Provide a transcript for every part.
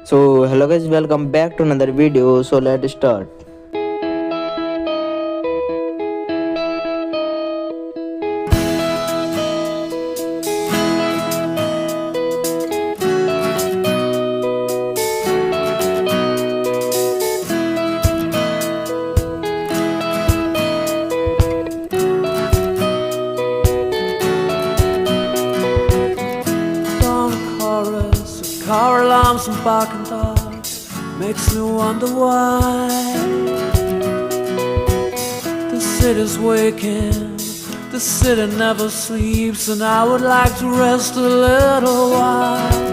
So hello guys, welcome back to another video. So let's start. Car alarms and barking dogs makes me wonder why the city's waking, the city never sleeps, and I would like to rest a little while.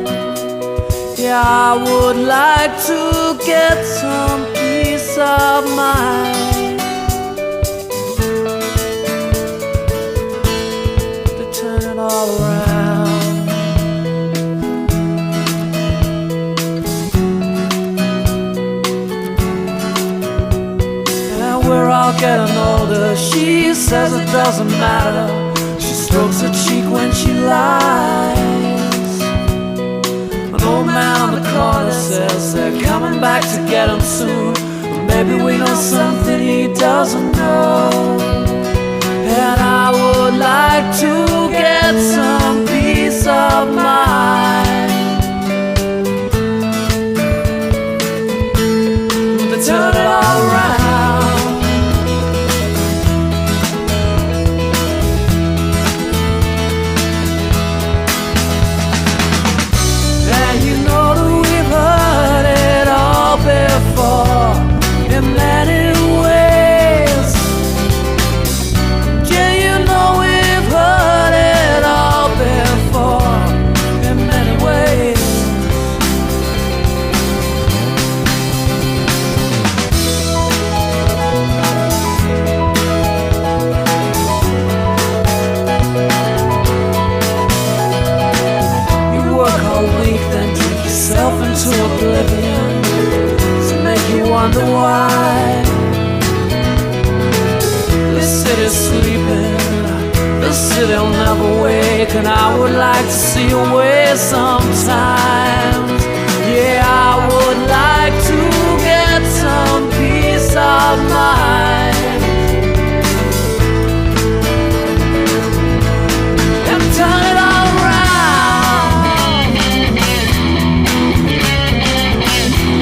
Yeah, I would like to get some peace of mind. To turn it all around. We're all getting older, she says it doesn't matter. She strokes her cheek when she lies. An old man on the corner says they're coming back to get him soon. But maybe we know something he doesn't know. And I would like to get some peace of mind. To turn it all around. In many ways, yeah, you know we've heard it all before. In many ways, you work all week, then drink yourself into oblivion. You wonder why this city's sleeping, this city'll never wake, and I would like to see a way sometimes. Yeah, I would like to get some peace of mind and turn it all around.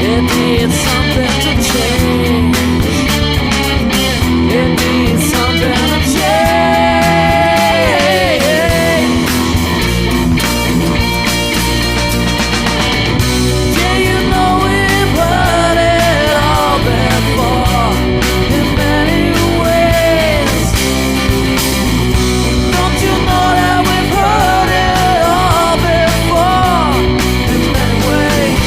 It needs something to change. It needs something to change. Yeah, you know we've heard it all before. In many ways, don't you know that we've heard it all before? In many ways.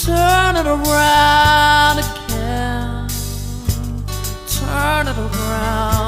Turn it around again, turn it around.